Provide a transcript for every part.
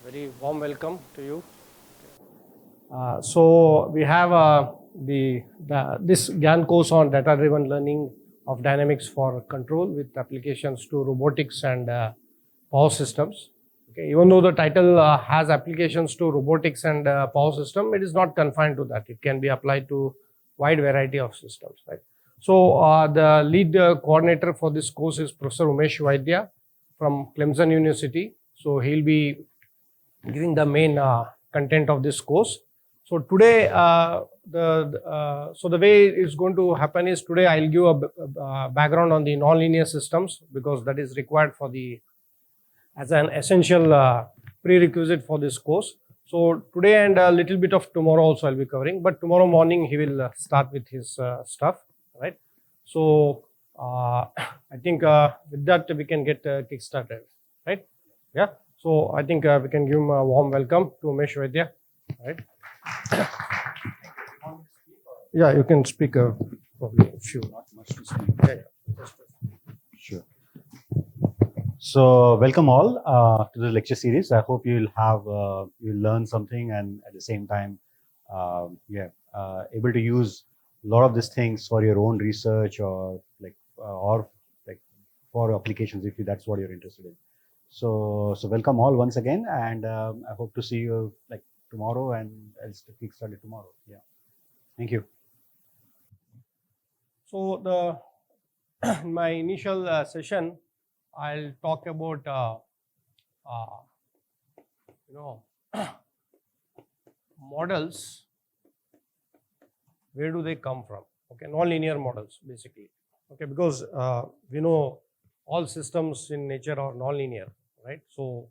Very warm welcome to you. So we have this GAN course on data-driven learning of dynamics for control with applications to robotics and power systems. Okay, even though the title has applications to robotics and power system, it is not confined to that. It can be applied to wide variety of systems. Right. So the lead coordinator for this course is Professor Umesh Vaidya from Clemson University. So he'll be giving the main content of this course. So today, the way it's going to happen is today I'll give a background on the nonlinear systems because that is required for as an essential prerequisite for this course. So today and a little bit of tomorrow also I'll be covering, but tomorrow morning he will start with his stuff, right? So I think with that we can get kick-started, right? Yeah. So I think we can give him a warm welcome to Umesh Vaidya, right? Yeah, you can speak probably a few. Not much to speak. Yeah. Sure. So welcome all to the lecture series. I hope you'll learn something, and at the same time, able to use a lot of these things for your own research or for applications if that's what you're interested in. So welcome all once again, and I hope to see you tomorrow, and I'll kickstart it tomorrow. Yeah, thank you. So in my initial session, I'll talk about models. Where do they come from? Okay, nonlinear models basically. Okay, because we know all systems in nature are nonlinear, right? So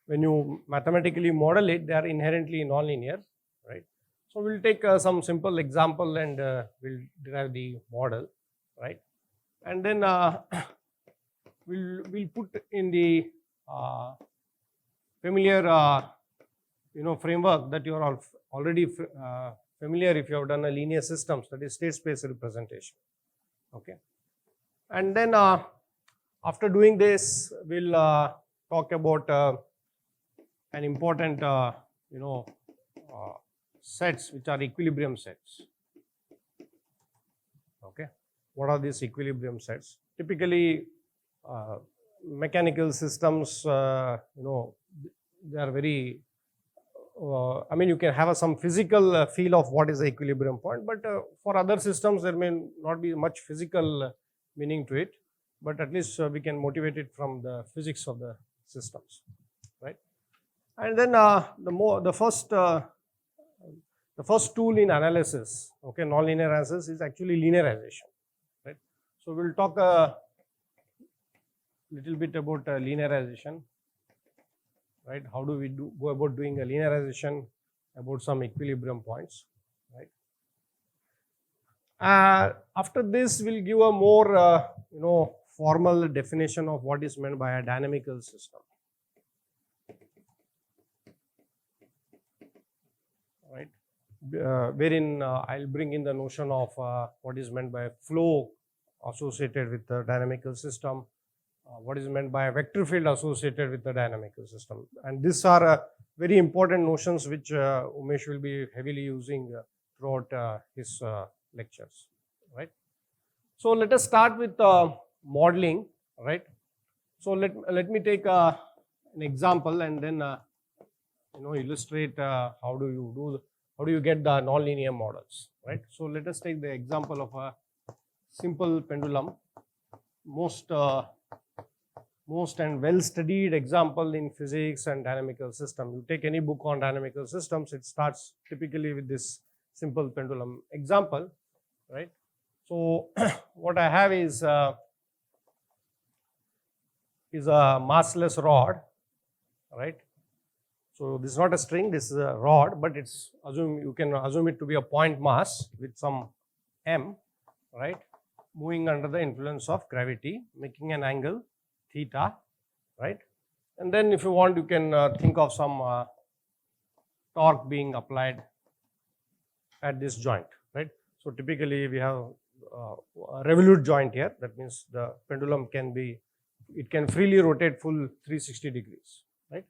when you mathematically model it, they are inherently nonlinear, right? So we'll take some simple example and we'll derive the model, right? And then we'll put in the familiar framework that you are all already familiar if you have done a linear systems, that is state space representation. Okay, and then after doing this, we'll talk about an important sets which are equilibrium sets. Okay, what are these equilibrium sets? Typically mechanical systems, they are very you can have some physical feel of what is the equilibrium point, but for other systems there may not be much physical meaning to it, but at least we can motivate it from the physics of the systems, right? And then the first tool in analysis, okay, nonlinear analysis, is actually linearization, right? So we'll talk a little bit about linearization, right? How do we go about doing a linearization about some equilibrium points, right? After this, we'll give a more formal definition of what is meant by a dynamical system, right? Wherein I'll bring in the notion of what is meant by flow associated with the dynamical system, what is meant by a vector field associated with the dynamical system, and these are very important notions which Umesh will be heavily using throughout his lectures, right? So let us start with modeling, right? So let me take an example and then illustrate how do you get the nonlinear models, right? So let us take the example of a simple pendulum, most and well studied example in physics and dynamical system. You take any book on dynamical systems, it starts typically with this simple pendulum example, right? So what I have is a massless rod, right? So this is not a string, this is a rod, but you can assume it to be a point mass with some m, right, moving under the influence of gravity, making an angle theta, right? And then if you want, you can think of some torque being applied at this joint, right? So typically we have a revolute joint here. That means the pendulum can freely rotate full 360 degrees, right?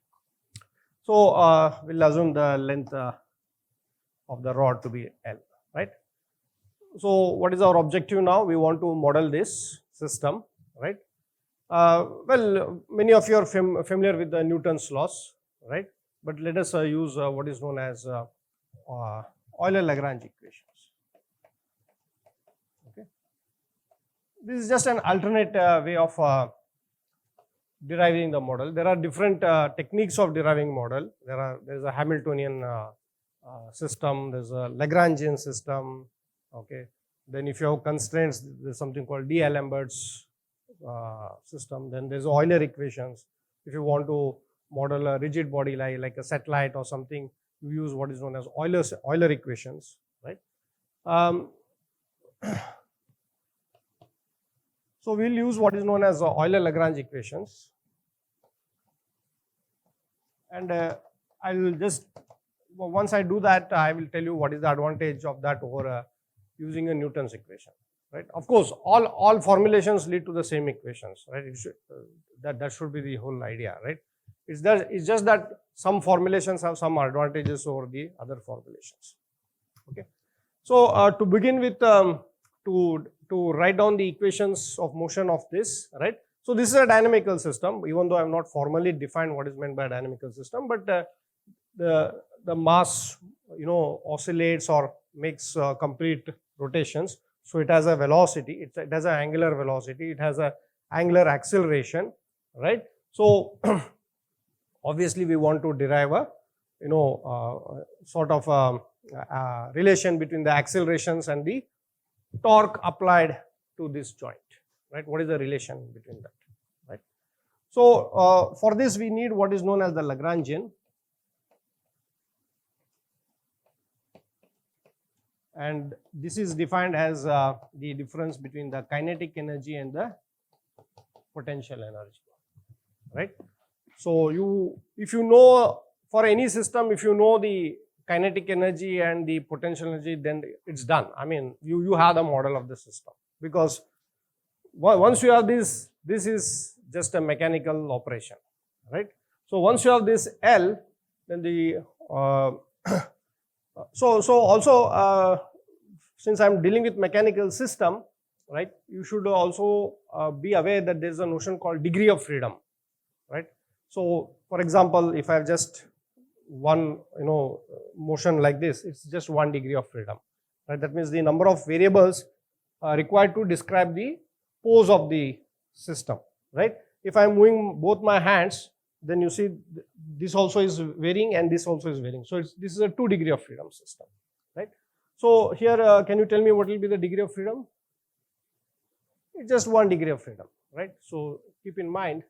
So we'll assume the length of the rod to be L, right? So what is our objective now? We want to model this system, right? Well, many of you are familiar with the Newton's laws, right? But let us use what is known as Euler-Lagrange equations. Okay, this is just an alternate way of deriving the model. There are different techniques of deriving model. There is a Hamiltonian system. There's a Lagrangian system. Okay. Then if you have constraints, there's something called D'Alembert's system. Then there's Euler equations. If you want to model a rigid body like a satellite or something, you use what is known as Euler equations, right? So we'll use what is known as Euler-Lagrange equations, and I will just, once I do that, I will tell you what is the advantage of that over using a Newton's equation, right? Of course, all formulations lead to the same equations, right? It should, that should be the whole idea, right? It's just that some formulations have some advantages over the other formulations. Okay. So to begin with, to write down the equations of motion of this, right? So this is a dynamical system, even though I have not formally defined what is meant by a dynamical system, but the mass, oscillates or makes complete rotations. So it has a velocity, it has an angular velocity, it has a angular acceleration, right? So obviously we want to derive a sort of relation between the accelerations and the torque applied to this joint, right? What is the relation between that, right? So for this we need what is known as the Lagrangian, and this is defined as the difference between the kinetic energy and the potential energy, right? So if you know, for any system, if you know the kinetic energy and the potential energy, then it's done. I mean, you have the model of the system, because once you have this is just a mechanical operation, right? So once you have this L, then the so also since I'm dealing with mechanical system, right, you should also be aware that there is a notion called degree of freedom, right? So for example, if I have just one motion like this, it's just 1 degree of freedom, right? That means the number of variables required to describe the pose of the system, right? If I'm moving both my hands, then you see this also is varying and this also is varying. So this is a 2 degree of freedom system, right? So here, can you tell me what will be the degree of freedom? It's just 1 degree of freedom, right? So keep in mind,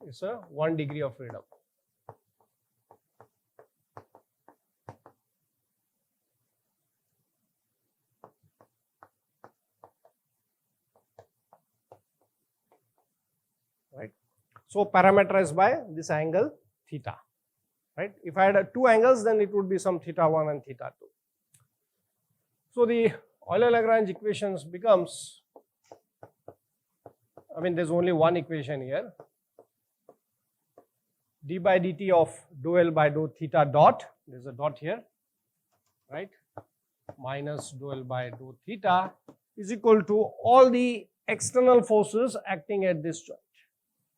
it's a 1 degree of freedom. Right? So parameterized by this angle theta, right? If I had 2 angles, then it would be some theta 1 and theta 2. So the Euler-Lagrange equations becomes, I mean, there's only one equation here, d by dt of dou L by dou theta dot, there's a dot here, right, minus dou L by dou theta is equal to all the external forces acting at this joint,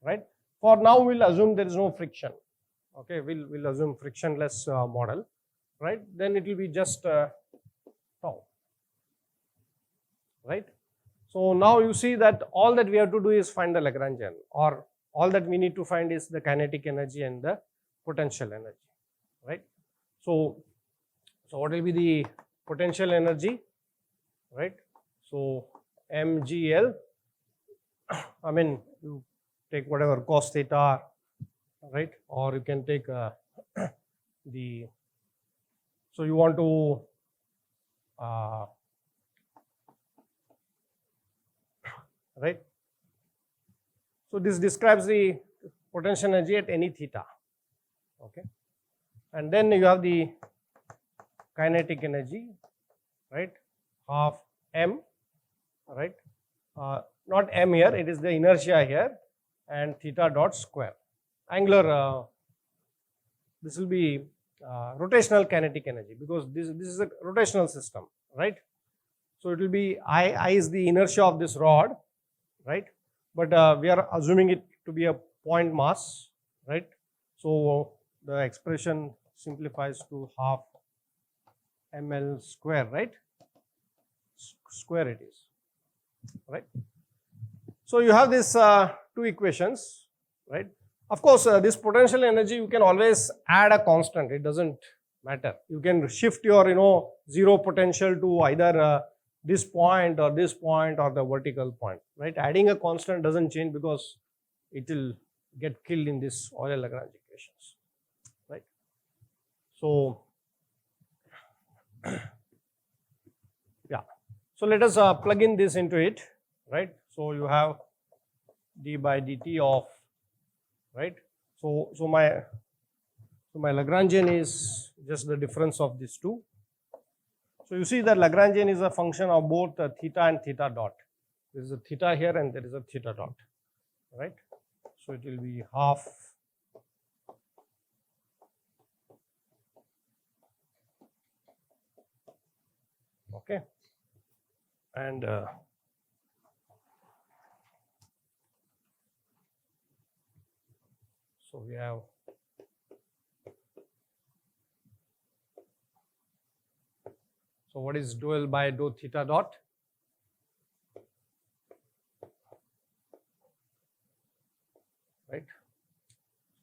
right? For now, we'll assume there is no friction. Okay, we'll assume frictionless model, right? Then it will be just tau, right? So now you see that all that we have to do is find the Lagrangian, or all that we need to find is the kinetic energy and the potential energy, right? So what will be the potential energy, right? So mgl, I mean, you take whatever cos theta, right? Or you can take the, so you want to right? So this describes the potential energy at any theta, okay? And then you have the kinetic energy, right? Half m, right? Not m here, it is the inertia here, and theta dot square. angular, this will be rotational kinetic energy, because this is a rotational system, right? So it will be I is the inertia of this rod, right? But we are assuming it to be a point mass, right? So the expression simplifies to half ml square, right? Square it is, right? So you have this two equations, right? Of course, this potential energy, you can always add a constant. It doesn't matter. You can shift your, zero potential to either this point or the vertical point, right? Adding a constant doesn't change because it will get killed in this Euler-Lagrange equations, right? So, yeah. So let us plug in this into it, right? So you have d by dt of, right? So my Lagrangian is just the difference of these two. So you see that Lagrangian is a function of both theta and theta dot. There is a theta here and there is a theta dot, right? So it will be half okay, and so we have what is dou L by dou theta dot? Right?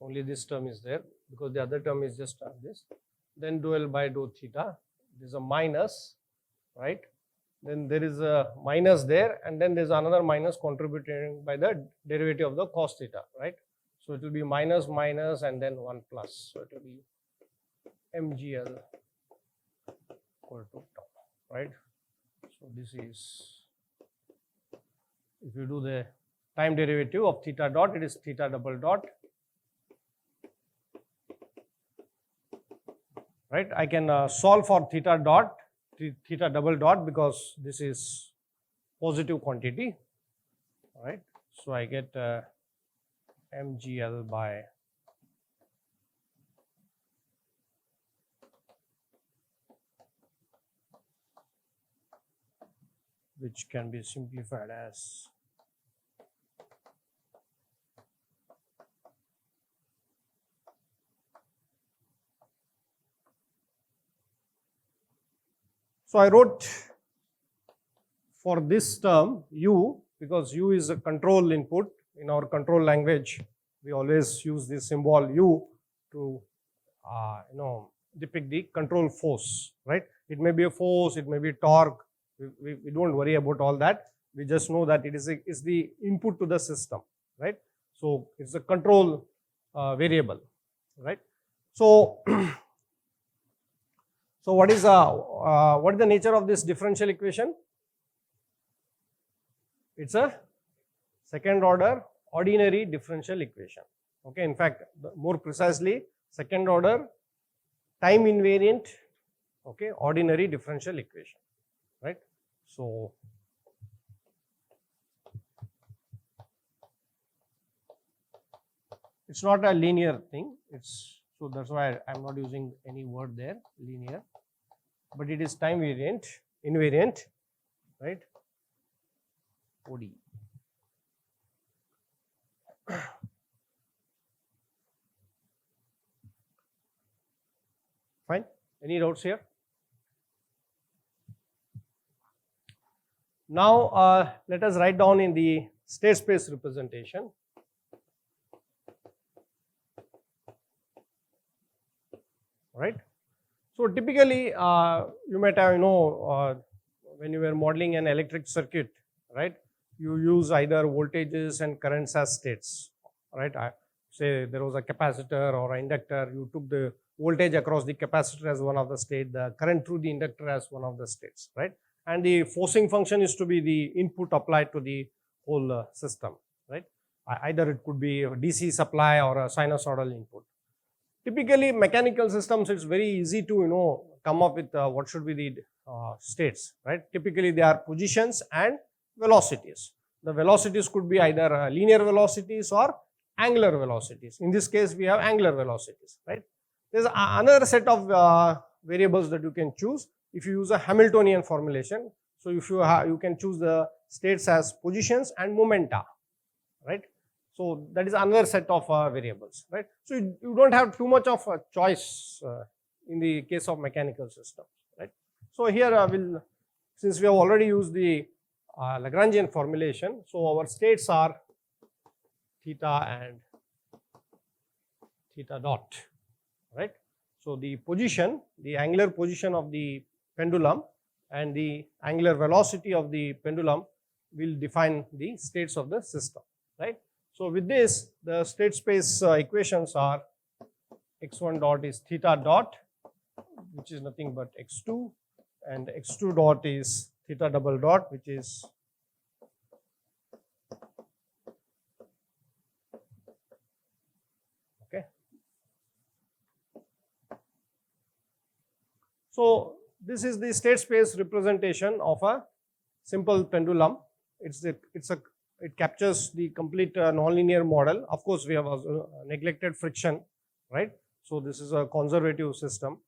Only this term is there because the other term is just this. Then dou L by dou theta. There is a minus, right? Then there is a minus there, and then there is another minus contributing by the derivative of the cos theta, right? So it will be minus minus and then 1 plus. So it will be mgl equal to tau, right? So this is, if you do the time derivative of theta dot, it is theta double dot, right? I can solve for theta dot, theta double dot, because this is positive quantity, right? So I get mgl by which can be simplified as so I wrote for this term u, because u is a control input. In our control language, we always use this symbol u to depict the control force, right? It may be a force, it may be torque. We don't worry about all that. We just know that it is the input to the system, right? So it's a control variable, right? So so what is the nature of this differential equation? It's a second order ordinary differential equation. Okay, in fact, more precisely, second order time invariant, okay, ordinary differential equation, right? So it's not a linear thing. So that's why I'm not using any word there, linear, but it is time invariant, right? ODE. Fine. Any doubts here? Now let us write down in the state space representation. Right. So typically you might have when you were modeling an electric circuit, right? You use either voltages and currents as states, right? Say there was a capacitor or an inductor, you took the voltage across the capacitor as one of the state, the current through the inductor as one of the states, right? And the forcing function is to be the input applied to the whole system, right? Either it could be a DC supply or a sinusoidal input. Typically mechanical systems, it's very easy to come up with what should be the states, right? Typically they are positions and velocities. The velocities could be either linear velocities or angular velocities. In this case, we have angular velocities, right? There's another set of variables that you can choose if you use a Hamiltonian formulation. So if you can choose the states as positions and momenta, right? So that is another set of variables, right? So you don't have too much of a choice in the case of mechanical systems, right? So here since we have already used the Lagrangian formulation, so our states are theta and theta dot, right? So the position, the angular position of the pendulum and the angular velocity of the pendulum will define the states of the system, right? So with this, the state space equations are x1 dot is theta dot, which is nothing but x2, and x2 dot is theta double dot, which is okay. So this is the state space representation of a simple pendulum. It captures the complete nonlinear model. Of course, we have also neglected friction, right? So this is a conservative system,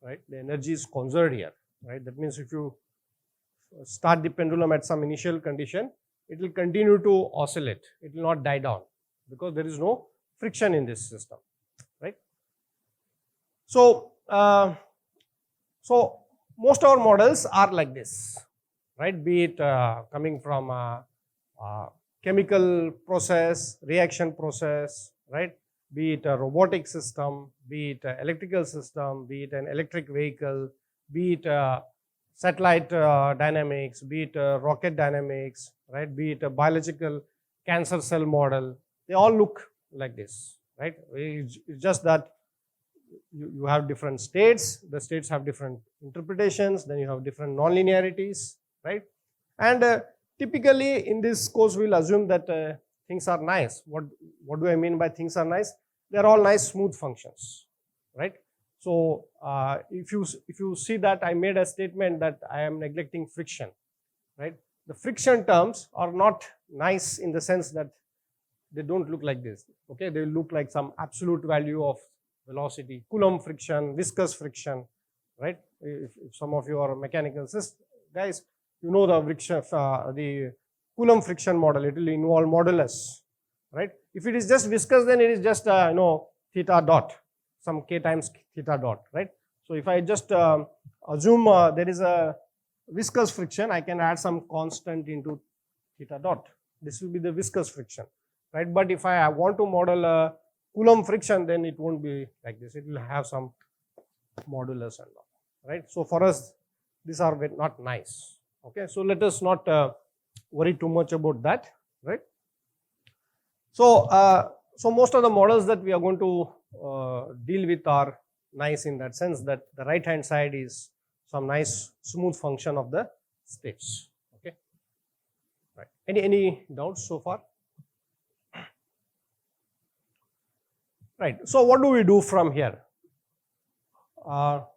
right? The energy is conserved here, right? That means if you start the pendulum at some initial condition, it will continue to oscillate. It will not die down because there is no friction in this system, right? So, so most of our models are like this, right? Be it coming from chemical process, reaction process, right? Be it a robotic system, be it an electrical system, be it an electric vehicle, be it satellite dynamics, be it rocket dynamics, right? Be it a biological cancer cell model. They all look like this, right? It's just that you have different states, the states have different interpretations, then you have different nonlinearities, right? And typically in this course we'll assume that things are nice. What do I mean by things are nice? They're all nice smooth functions, right? So if you see that I made a statement that I am neglecting friction, right? The friction terms are not nice in the sense that they don't look like this, okay? They look like some absolute value of velocity, Coulomb friction, viscous friction, right? If some of you are mechanical guys, you know the friction, the Coulomb friction model, it will involve modulus, right? If it is just viscous, then it is just theta dot, some k times theta dot, right? So if I just assume there is a viscous friction, I can add some constant into theta dot. This will be the viscous friction, right? But if I want to model a Coulomb friction, then it won't be like this. It will have some modulus and all, right? So for us, these are not nice. Okay, so let us not worry too much about that, right? So, so most of the models that we are going to deal with are nice in that sense that the right hand side is some nice smooth function of the states. Okay, right? Any doubts so far? Right. So what do we do from here? Well,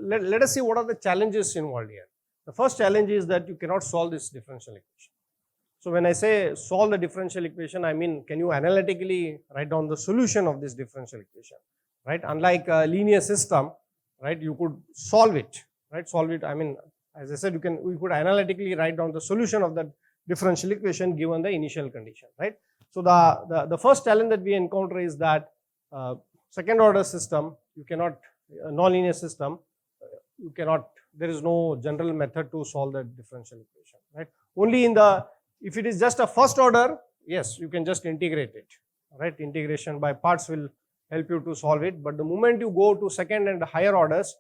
let us see what are the challenges involved here. The first challenge is that you cannot solve this differential equation. So when I say solve the differential equation, I mean, can you analytically write down the solution of this differential equation, right? Unlike a linear system, right, you could solve it, right? Solve it, I mean, as I said, we could analytically write down the solution of the differential equation given the initial condition, right? So the first challenge that we encounter is that second order system, you cannot, nonlinear system, you cannot, there is no general method to solve the differential equation, right? Only if it is just a first order, yes, you can just integrate it, right? Integration by parts will help you to solve it, but the moment you go to second and higher orders,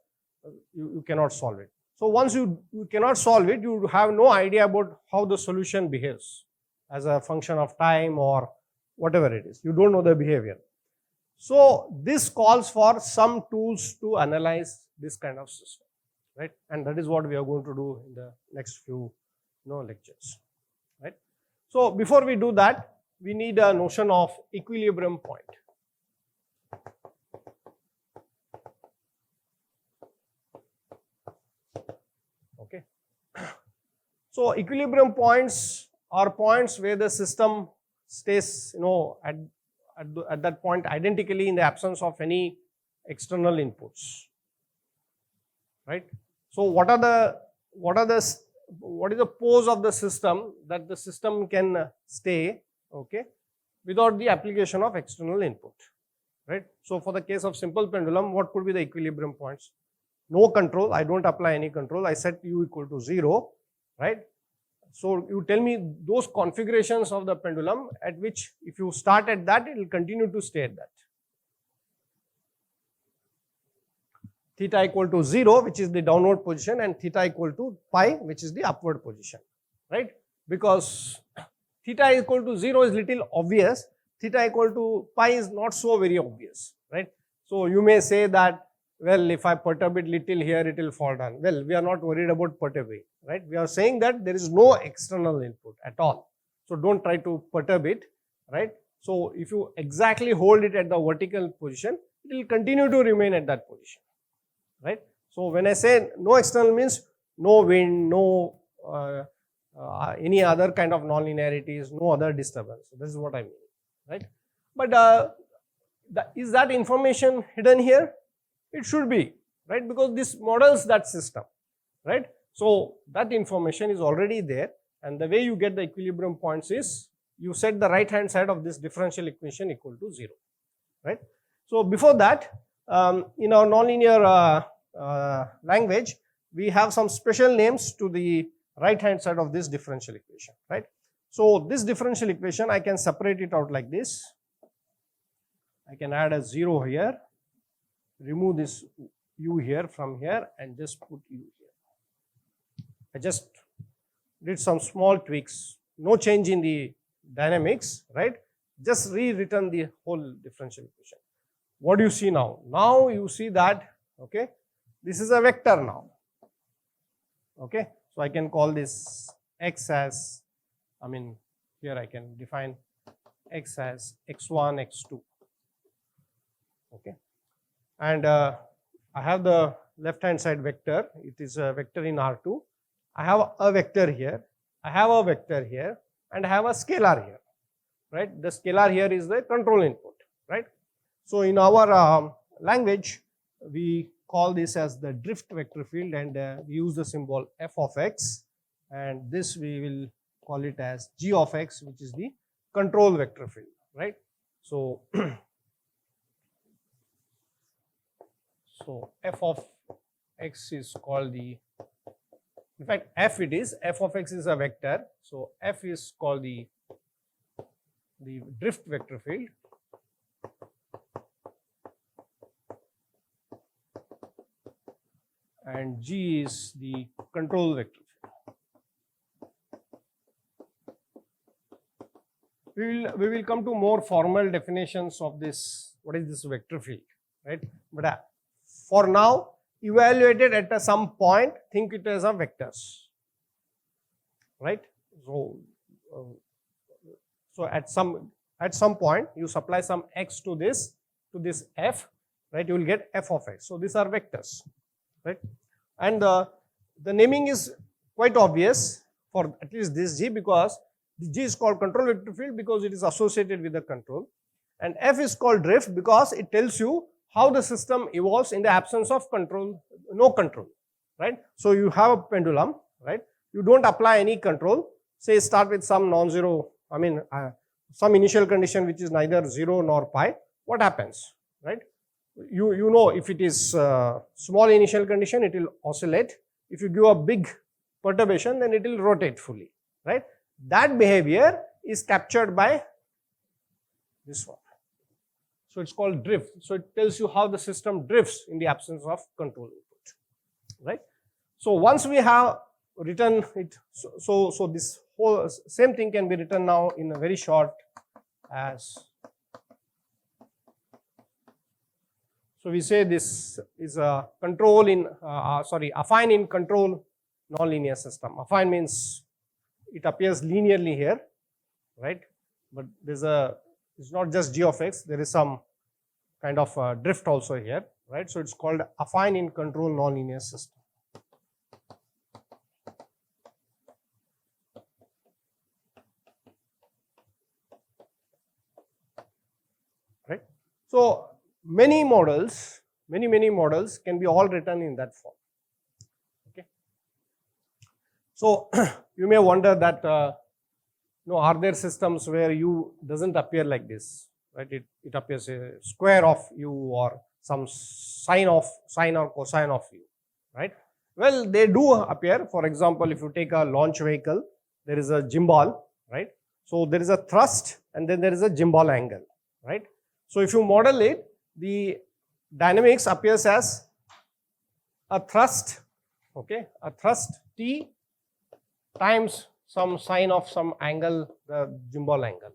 you cannot solve it. So once you cannot solve it, you have no idea about how the solution behaves as a function of time or whatever it is. You don't know the behavior. So this calls for some tools to analyze this kind of system, right? And that is what we are going to do in the next few lectures, right? So before we do that, we need a notion of equilibrium point. Okay. So equilibrium points are points where the system stays, at that point identically in the absence of any external inputs, right? So what is the pose of the system that the system can stay, okay, without the application of external input, right? So for the case of simple pendulum, what could be the equilibrium points? No control, I don't apply any control, I set u equal to 0, right? So you tell me those configurations of the pendulum at which if you start at that, it will continue to stay at that. Theta equal to 0, which is the downward position, and theta equal to pi, which is the upward position, right? Because theta equal to 0 is little obvious, theta equal to pi is not so very obvious, right? So you may say that, well, if I perturb it little here, it will fall down. Well, we are not worried about perturbing, right? We are saying that there is no external input at all. So don't try to perturb it, right? So if you exactly hold it at the vertical position, it will continue to remain at that position, right? So when I say no external means no wind, no any other kind of non-linearities, no other disturbance. So this is what I mean, right? But is that information hidden here? It should be, right? Because this models that system, right? So that information is already there, and the way you get the equilibrium points is you set the right hand side of this differential equation equal to 0, right? So before that, in our nonlinear language, we have some special names to the right hand side of this differential equation, right? So this differential equation, I can separate it out like this. I can add a 0 here, remove this u here from here, and just put u here. I just did some small tweaks, no change in the dynamics, right? Just rewritten the whole differential equation. What do you see now? Now you see that, okay, this is a vector now, okay? So I can call this x as, here I can define x as x1, x2, okay? And I have the left hand side vector, it is a vector in R2. I have a vector here, I have a vector here, and I have a scalar here, right? The scalar here is the control input, right? So in our language, we call this as the drift vector field, and we use the symbol f of x, and this we will call it as g of x, which is the control vector field, right? So so f of x is called the, in fact f it is, f of x is a vector, so f is called the drift vector field, and g is the control vector field. We will come to more formal definitions of this, what is this vector field, right? But for now, evaluate it at some point, think it as a vectors, right? So at some point you supply some x to this f, right? You will get f of x. So these are vectors, right? And the naming is quite obvious for at least this g, because the g is called control vector field because it is associated with the control, and f is called drift because it tells you how the system evolves in the absence of control, no control, right? So you have a pendulum, right? You don't apply any control, say start with some non-zero, some initial condition which is neither 0 nor pi. What happens, right? You know, if it is small initial condition, it will oscillate. If you give a big perturbation, then it will rotate fully, right? That behavior is captured by this one. So it's called drift. So it tells you how the system drifts in the absence of control input, right? So once we have written it, so this whole same thing can be written now in a very short as, so we say this is a control in, affine in control nonlinear system. Affine means it appears linearly here, right? But there's it's not just g of x, there is some kind of drift also here, right? So it's called affine in control nonlinear system. So many models, many models can be all written in that form. Okay. So you may wonder that are there systems where u doesn't appear like this, right? It appears a square of u or some sine or cosine of u, right? Well, they do appear. For example, if you take a launch vehicle, there is a gimbal, right? So there is a thrust and then there is a gimbal angle, right? So if you model it, the dynamics appears as a thrust, okay, a thrust T times some sine of some angle, the gimbal angle,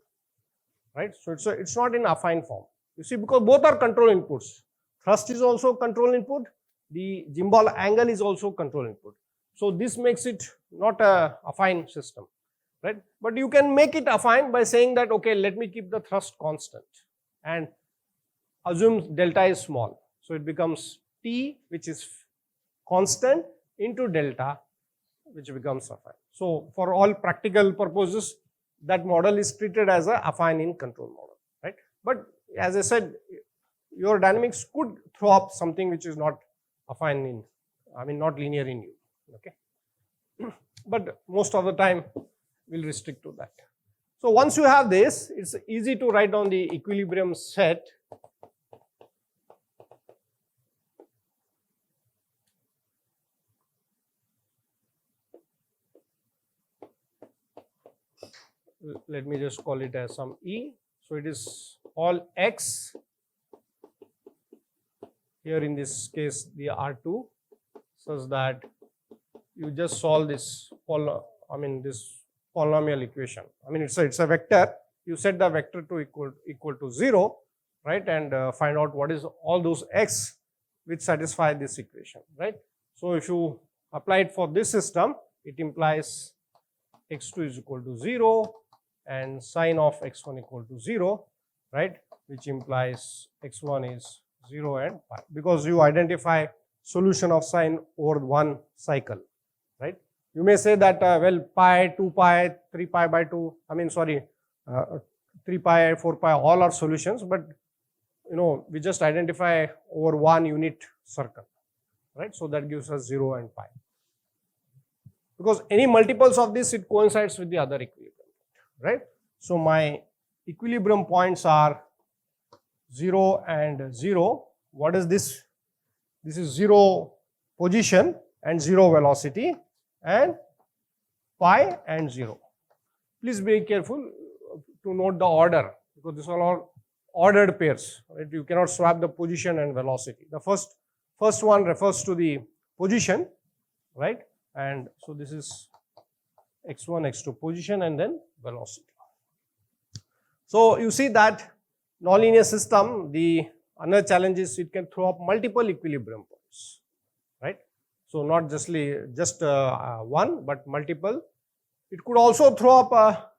right? So it's not in affine form. You see, because both are control inputs. Thrust is also control input. The gimbal angle is also control input. So this makes it not a affine system, right? But you can make it affine by saying that, okay, let me keep the thrust constant and assume delta is small. So it becomes T, which is constant, into delta, which becomes affine. So for all practical purposes, that model is treated as a affine in control model, right? But as I said, your dynamics could throw up something which is not affine in, not linear in U, okay? But most of the time, we'll restrict to that. So once you have this, it's easy to write down the equilibrium set. Let me just call it as some E. So it is all X. Here in this case, the R2, such that you just solve this this polynomial equation. It's a vector. You set the vector to equal to 0, right? And find out what is all those X which satisfy this equation, right? So if you apply it for this system, it implies x2 is equal to 0 and sine of x1 equal to 0, right? Which implies x1 is 0 and pi, because you identify solution of sine over one cycle, right? You may say that, well, pi, 2 pi, 3 pi by 2, 3 pi, 4 pi, all are solutions, but we just identify over one unit circle, right? So that gives us 0 and pi. Because any multiples of this, it coincides with the other equilibrium, right? So my equilibrium points are 0 and 0. What is this? This is 0 position and 0 velocity, and pi and 0. Please be careful to note the order, because these are all ordered pairs, right? You cannot swap the position and velocity. The first one refers to the position, right? And so this is x1, x2 position and then velocity. So you see that nonlinear system, the another challenge is it can throw up multiple equilibrium points, right? So not just one, but multiple. It could also throw up a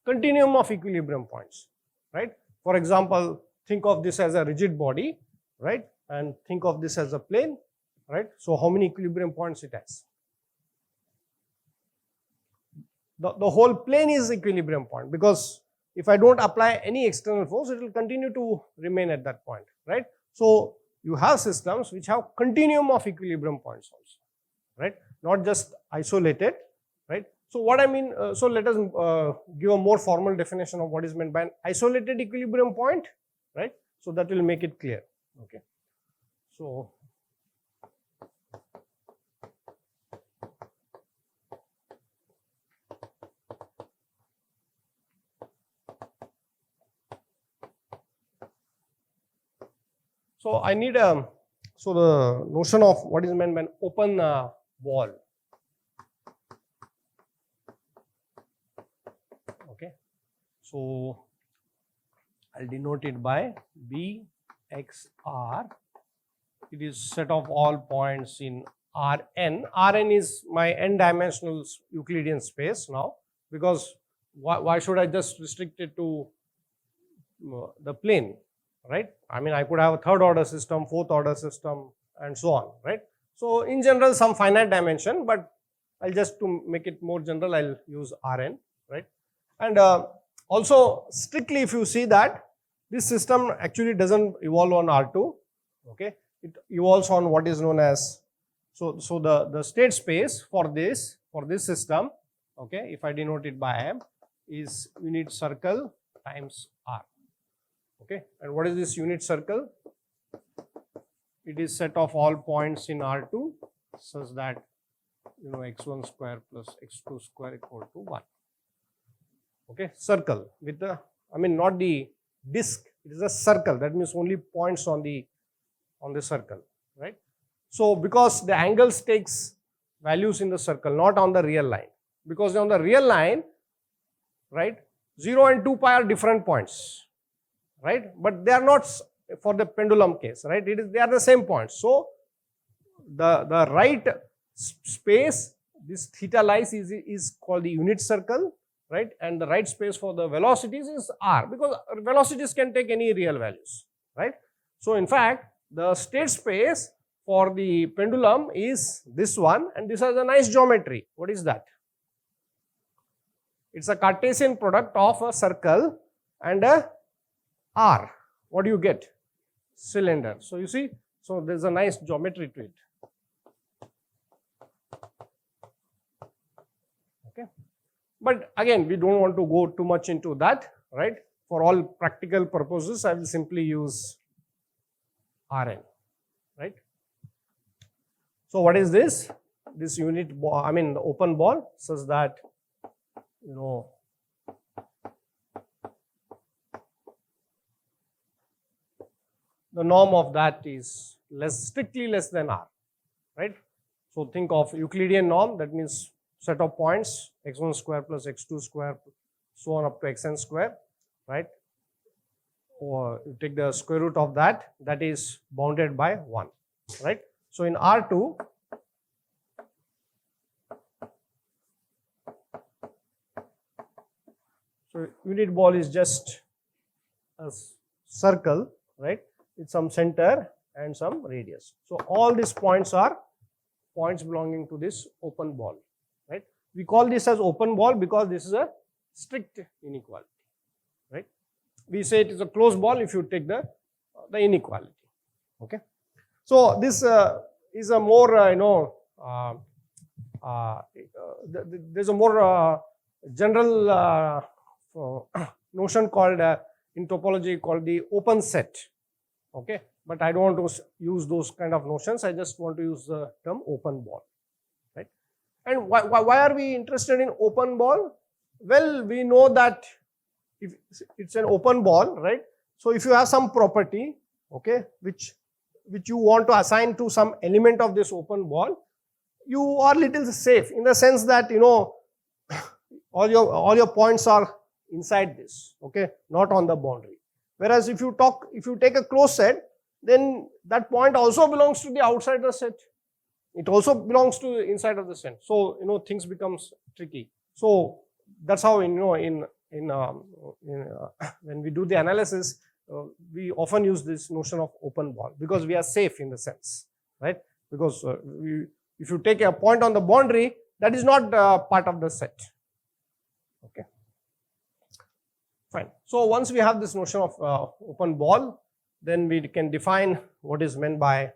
continuum of equilibrium points, right? For example, think of this as a rigid body, right? And think of this as a plane, right? So how many equilibrium points it has? The whole plane is equilibrium point, because if I don't apply any external force, it will continue to remain at that point, right? So you have systems which have continuum of equilibrium points also, right? Not just isolated, right? So what I mean, so let us give a more formal definition of what is meant by an isolated equilibrium point, right? So that will make it clear, okay? So I need so the notion of what is meant by an open wall. Okay, so I'll denote it by BXR. It is set of all points in Rn. Rn is my n-dimensional Euclidean space now, because why should I just restrict it to the plane? Right? I could have a third order system, fourth order system, and so on, right? So in general, some finite dimension, but I'll just, to make it more general, I'll use Rn, right? And also strictly, if you see that This system actually doesn't evolve on R2, okay? It evolves on what is known as, so the state space for this system, okay, if I denote it by M, is unit circle times R, okay? And what is this unit circle? It is set of all points in R2 such that, you know, x1 square plus x2 square equal to 1, okay? Circle with the, I mean not the disk, it is a circle, that means only points on the circle, right? So because the angles takes values in the circle, not on the real line, because on the real line, right, 0 and 2 pi are different points, right, but they are not for the pendulum case, right, they are the same points. So the right space, this theta lies is called the unit circle, right, and the right space for the velocities is R, because velocities can take any real values, right. So in fact the state space for the pendulum is this one, and this has a nice geometry. What is that? It's a Cartesian product of a circle and a R. What do you get? Cylinder. So you see, so there's a nice geometry to it. Okay. But again, we don't want to go too much into that, right? For all practical purposes, I will simply use Rn, right? So what is this? This unit ball, I mean the open ball, such that, you know, the norm of that is strictly less than R, right? So think of Euclidean norm, that means set of points x1 square plus x2 square so on up to xn square, right? Or you take the square root of that, that is bounded by 1, right? So in R2, so unit ball is just a circle, right, with some center and some radius. So all these points are points belonging to this open ball, right? We call this as open ball because this is a strict inequality, right? We say it is a closed ball if you take the inequality, okay? So this is a more, you know, there's a more general notion called in topology called the open set, okay? But I don't want to use those kind of notions. I just want to use the term open ball, right? And why are we interested in open ball? Well, we know that if it's an open ball, right? So if you have some property, okay, which you want to assign to some element of this open ball, you are little safe in the sense that, you know, all your points are inside this, okay, not on the boundary. Whereas if you take a closed set, then that point also belongs to the outside the set. It also belongs to inside of the set. So, you know, things becomes tricky. So that's how, you know, when we do the analysis, we often use this notion of open ball because we are safe in the sense, right? Because if you take a point on the boundary, that is not part of the set. Okay, fine. So once we have this notion of open ball, then we can define what is meant by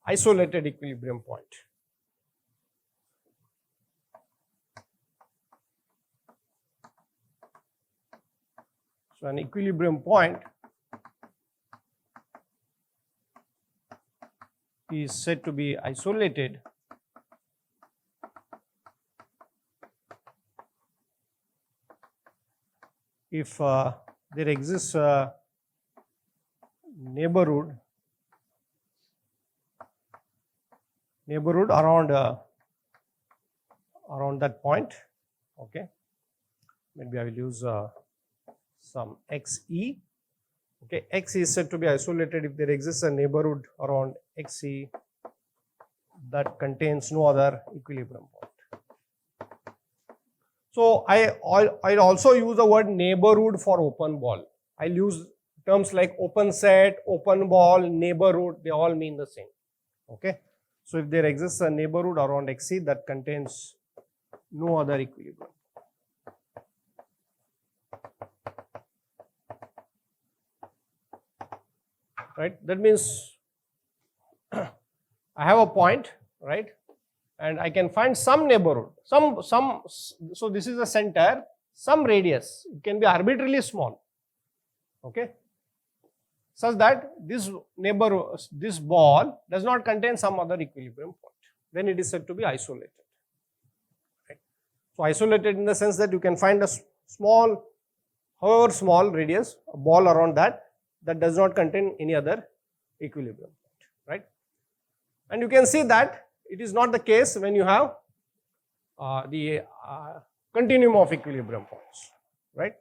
isolated equilibrium point. So an equilibrium point is said to be isolated if there exists a neighborhood around that point. Okay, maybe I will use some xe. Okay, x is said to be isolated if there exists a neighborhood around xe that contains no other equilibrium point. So I'll also use the word neighborhood for open ball. I'll use terms like open set, open ball, neighborhood, they all mean the same. Okay, so if there exists a neighborhood around xe that contains no other equilibrium. right? That means I have a point, right? And I can find some neighborhood, so this is a center, some radius, it can be arbitrarily small, okay, such that this neighborhood, this ball does not contain some other equilibrium point. Then it is said to be isolated. Right? So isolated in the sense that you can find a small, however small radius, a ball around that does not contain any other equilibrium point, right? And you can see that it is not the case when you have the continuum of equilibrium points, right?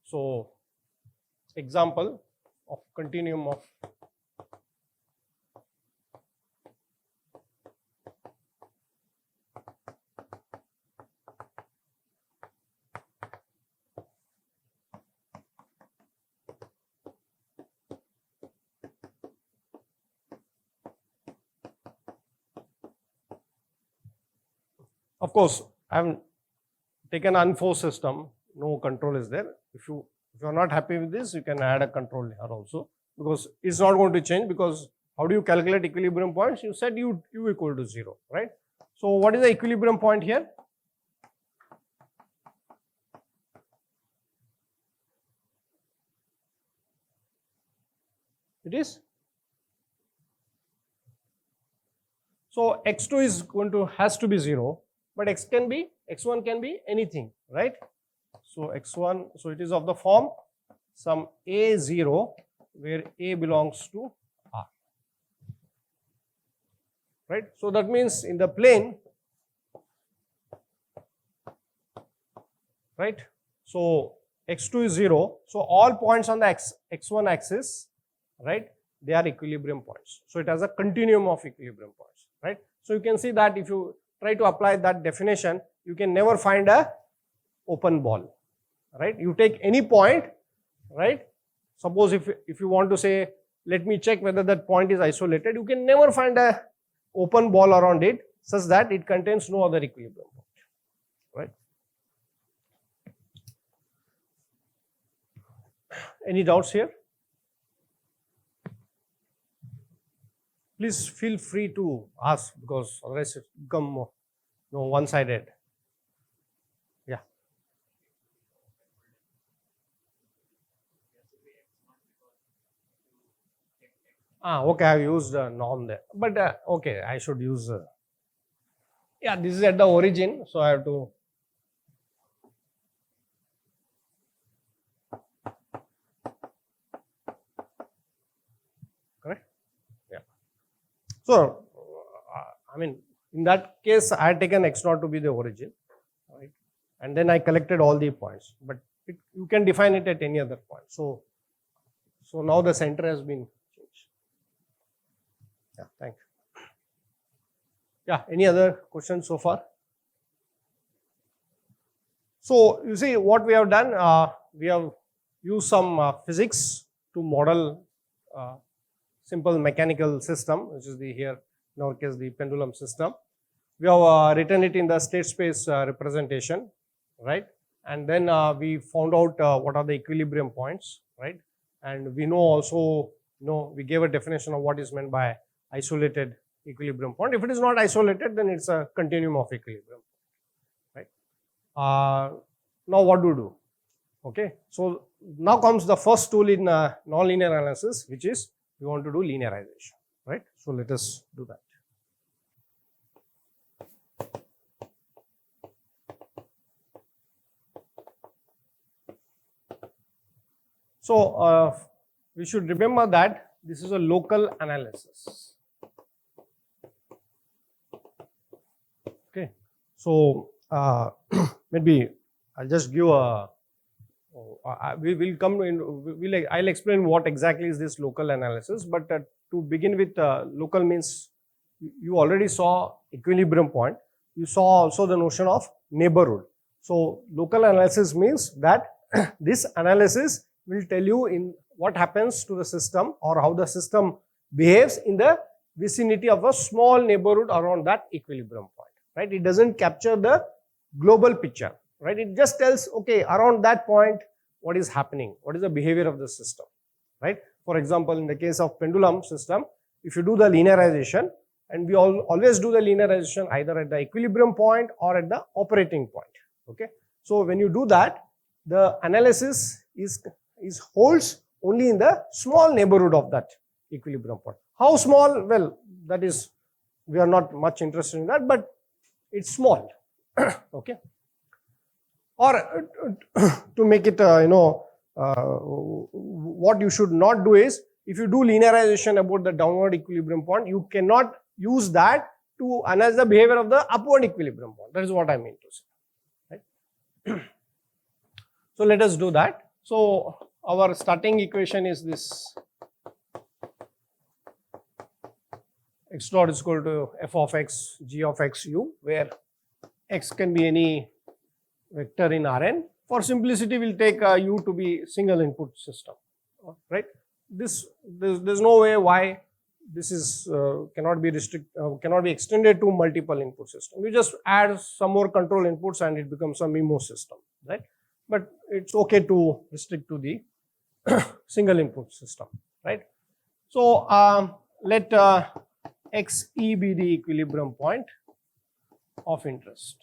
So example of continuum of of course, I have taken unforced system, no control is there. If you are not happy with this, you can add a control here also, because it's not going to change, because how do you calculate equilibrium points? You said u equal to 0, right? So what is the equilibrium point here? It is, so x2 is going to, has to be 0, but x1 can be anything, right? So x1, so it is of the form some a0 where a belongs to R, right? So that means in the plane, right? So x2 is 0, so all points on the x1 axis, right, they are equilibrium points. So it has a continuum of equilibrium points, right? So you can see that if you try to apply that definition, you can never find a open ball, right? You take any point, right? Suppose if you want to say, let me check whether that point is isolated, you can never find a open ball around it such that it contains no other equilibrium point, right? Any doubts here? Please feel free to ask, because otherwise it become one-sided. Yeah. Okay, I have used a norm there, but okay, I should use. Yeah, this is at the origin, so I have to. Correct? Yeah. So, I mean, in that case, I had taken x0 to be the origin, right? And then I collected all the points, but you can define it at any other point. So now the center has been changed. Yeah, thank you. Yeah, any other questions so far? So you see what we have done, we have used some physics to model simple mechanical system, which is here in our case the pendulum system. We have written it in the state space representation, right? And then we found out what are the equilibrium points, right? And we know also, we gave a definition of what is meant by isolated equilibrium point. If it is not isolated, then it's a continuum of equilibrium, right? Now what do we do? Okay, so now comes the first tool in nonlinear analysis, which is we want to do linearization, right? So let us do that. So we should remember that this is a local analysis. Okay, so maybe I'll just give a. We will come in. I'll explain what exactly is this local analysis. But to begin with, local means you already saw equilibrium point. You saw also the notion of neighborhood. So local analysis means that this analysis will tell you in what happens to the system or how the system behaves in the vicinity of a small neighborhood around that equilibrium point, right? It doesn't capture the global picture, right? It just tells, okay, around that point, what is happening? What is the behavior of the system, right? For example, in the case of pendulum system, if you do the linearization, and we always do the linearization either at the equilibrium point or at the operating point. Okay. So when you do that, the analysis is holds only in the small neighborhood of that equilibrium point. How small? Well, that is, we are not much interested in that, but it's small. Okay. Or to make it, what you should not do is, if you do linearization about the downward equilibrium point, you cannot use that to analyze the behavior of the upward equilibrium point. That is what I mean to say. Right? So let us do that. So our starting equation is this: x dot is equal to f of x g of x u, where x can be any vector in Rn. For simplicity, we'll take u to be single input system. Right? There's no way why this is cannot be extended to multiple input system. You just add some more control inputs and it becomes a MIMO system, right? But it's okay to restrict to the single input system, right? So let xe be the equilibrium point of interest.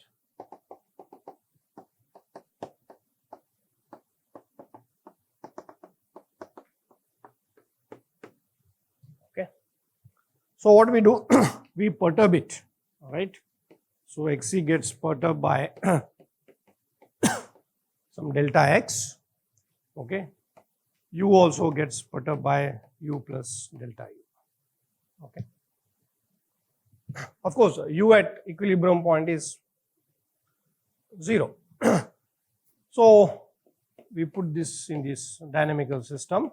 So what we do, we perturb it, all right? So xe gets perturbed by some delta x, okay? U also gets perturbed by u plus delta u, okay? Of course, u at equilibrium point is 0. So we put this in this dynamical system.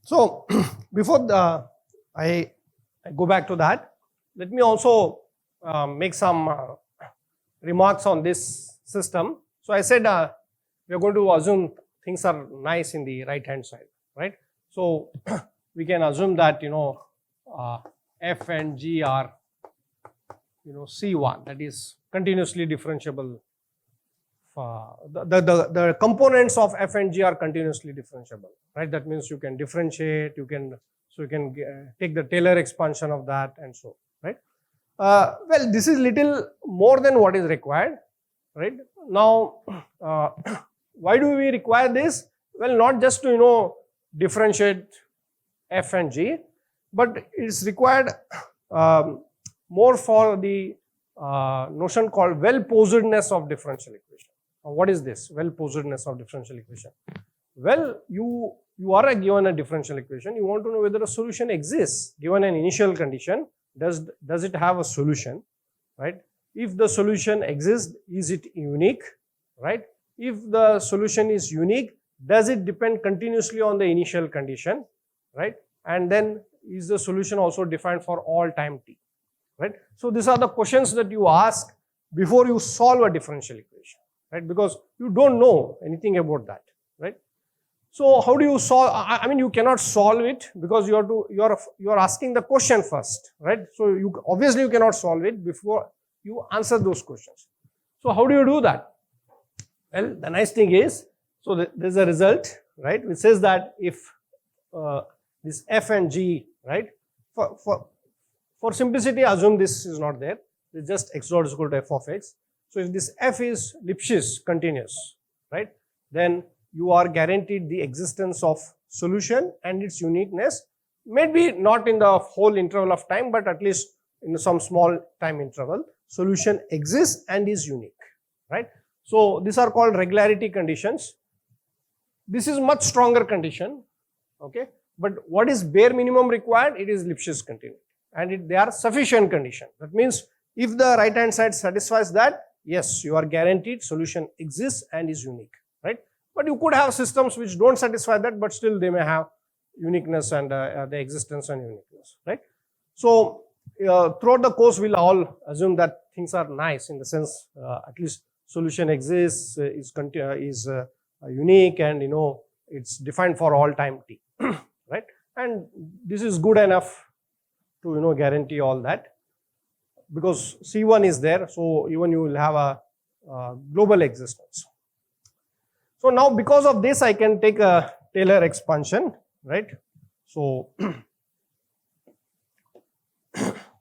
So before I go back to that, let me also make some remarks on this system. So I said we are going to assume things are nice in the right hand side, right? So we can assume that f and g are C1, that is continuously differentiable. The components of f and g are continuously differentiable, right? That means you can differentiate, you can take the Taylor expansion of that and so, right? Well, this is little more than what is required, right? Now, why do we require this? Well, not just to differentiate f and g, but it's required more for the notion called well-posedness of differential equation. What is this well-posedness of differential equation? Well, you are given a differential equation. You want to know whether a solution exists given an initial condition. Does it have a solution, right? If the solution exists, is it unique, right? If the solution is unique, does it depend continuously on the initial condition, right? And then is the solution also defined for all time t, right? So these are the questions that you ask before you solve a differential equation, right? Because you don't know anything about that, right? So how do you solve? I mean, you cannot solve it because you are asking the question first, right? So you obviously cannot solve it before you answer those questions. So how do you do that? Well, the nice thing is, so there's a result, right, which says that if this f and g, right, for simplicity, assume this is not there. It's just x dot is equal to f of x. So if this f is Lipschitz continuous, right, then you are guaranteed the existence of solution and its uniqueness, maybe not in the whole interval of time, but at least in some small time interval, solution exists and is unique, right? So these are called regularity conditions. This is much stronger condition, okay? But what is bare minimum required? It is Lipschitz continuity, and they are sufficient condition. That means if the right hand side satisfies that, yes, you are guaranteed solution exists and is unique, right? But you could have systems which don't satisfy that, but still they may have uniqueness and the existence and uniqueness, right? So throughout the course, we'll all assume that things are nice in the sense at least solution exists, is unique, and it's defined for all time t, right? And this is good enough to guarantee all that, because C1 is there, so even you will have a global existence. So now because of this I can take a Taylor expansion, right? So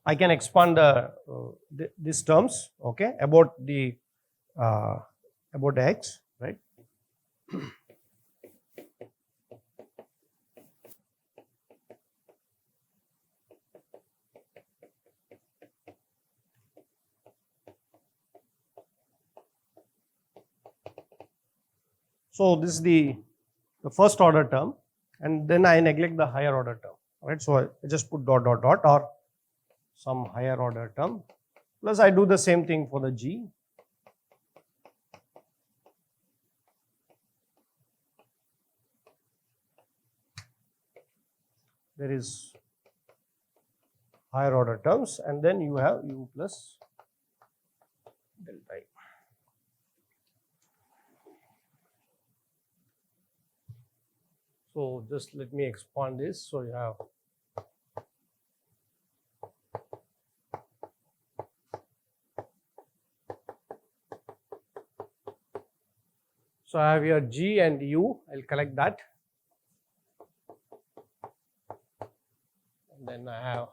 I can expand these terms, okay, about x, right? So this is the first order term, and then I neglect the higher order term, right? So I just put dot dot dot or some higher order term, plus I do the same thing for the G. There is higher order terms, and then you have U plus delta E. So just let me expand this. So you have so I have here G and U. I'll collect that, and then I have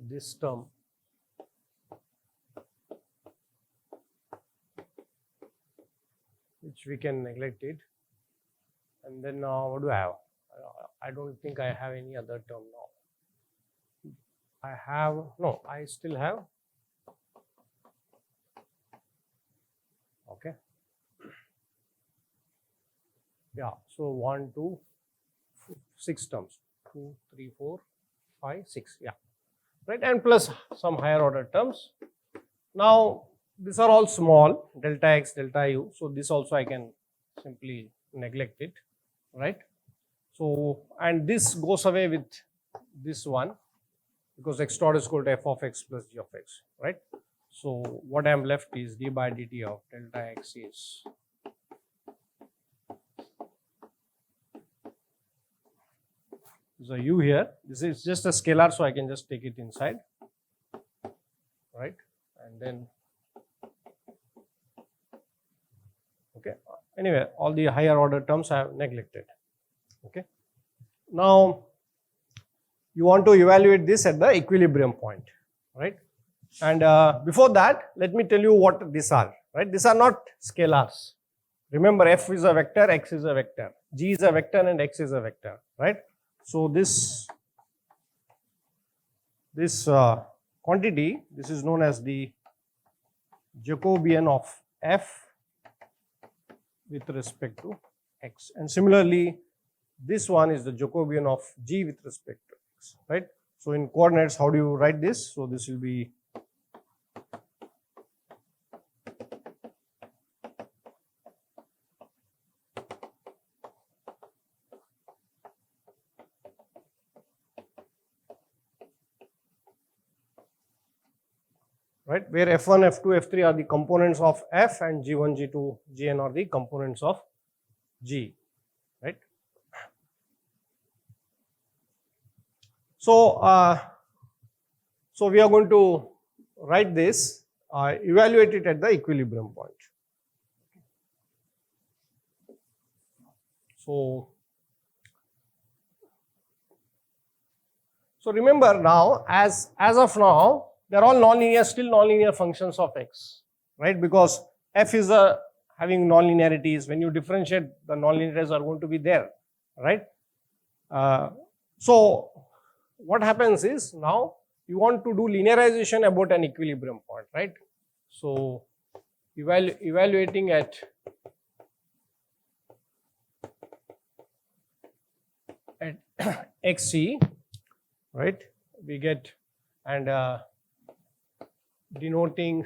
this term, which we can neglect it, and then what do I have? I don't think I have any other term now. I still have, okay, yeah, so 1, 2, 6 terms, 2, 3, 4, 5, 6, yeah, right, and plus some higher order terms. Now these are all small, delta x, delta u, so this also I can simply neglect it, right? So, and this goes away with this one, because x dot is equal to f of x plus g of x, right? So what I am left is d by dt of delta x is so u here. This is just a scalar, so I can just take it inside, right? And then, okay. Anyway, all the higher order terms I have neglected. Okay. Now you want to evaluate this at the equilibrium point, right? And before that, let me tell you what these are, right? These are not scalars. Remember, f is a vector, x is a vector, g is a vector, and x is a vector, right? So this quantity, this is known as the Jacobian of f with respect to x, and similarly this one is the Jacobian of g with respect to x, right? So in coordinates, how do you write this? So this will be right, where f1, f2, f3 are the components of f, and g1, g2, gn are the components of g, right? So, so we are going to write this, evaluate it at the equilibrium point. So remember now, as of now, they are all nonlinear, still nonlinear functions of x, right? Because f is having nonlinearities. When you differentiate, the nonlinearities are going to be there, right? So what happens is, now you want to do linearization about an equilibrium point, right? So evaluating at xc, right, we get, and denoting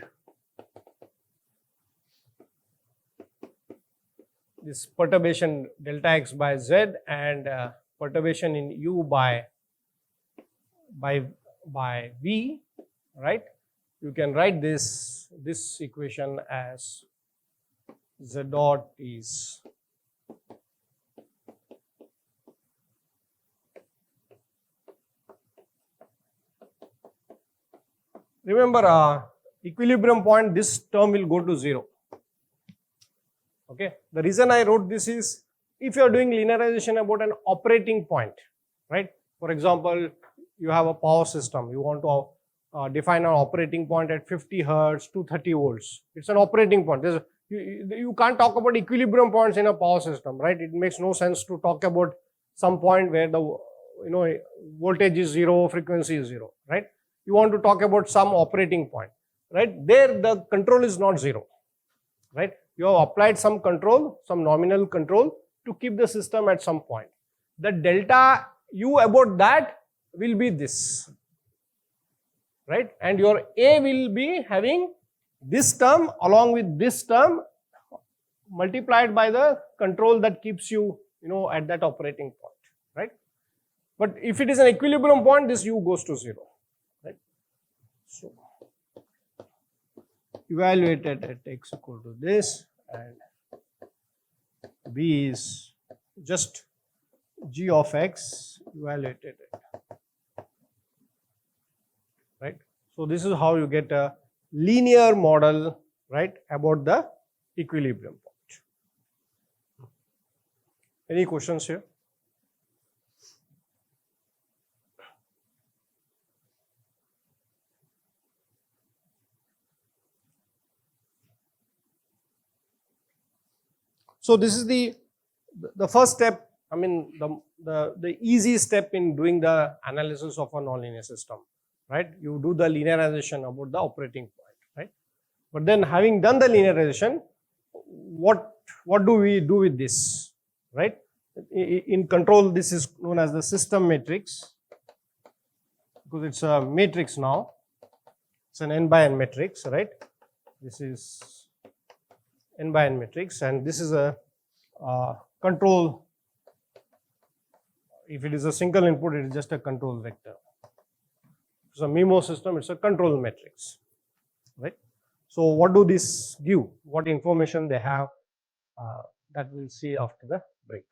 this perturbation delta x by z and perturbation in u by v, right? You can write this equation as z dot is remember equilibrium point, this term will go to 0. Okay, the reason I wrote this is if you are doing linearization about an operating point, right? For example, you have a power system, you want to define an operating point at 50 hertz to 30 volts. It's an operating point. You can't talk about equilibrium points in a power system, right? It makes no sense to talk about some point where the voltage is 0, frequency is 0, right? You want to talk about some operating point, right? There the control is not 0, right? You have applied some control, some nominal control to keep the system at some point. The delta U about that will be this, right? And your A will be having this term along with this term multiplied by the control that keeps you, at that operating point, right? But if it is an equilibrium point, this U goes to 0, right? So evaluated at x equal to this, and B is just g of x evaluated at, right? So this is how you get a linear model, right, about the equilibrium point. Any questions here? So this is the first step. I mean the easy step in doing the analysis of a nonlinear system, right? You do the linearization about the operating point, right? But then having done the linearization, what do we do with this, right? In control, this is known as the system matrix because it's a matrix now. It's an n by n matrix, right? This is n by n matrix, and this is a control. If it is a single input, it is just a control vector. It's a MIMO system, it's a control matrix, right? So what do these give? What information they have? That we'll see after the break.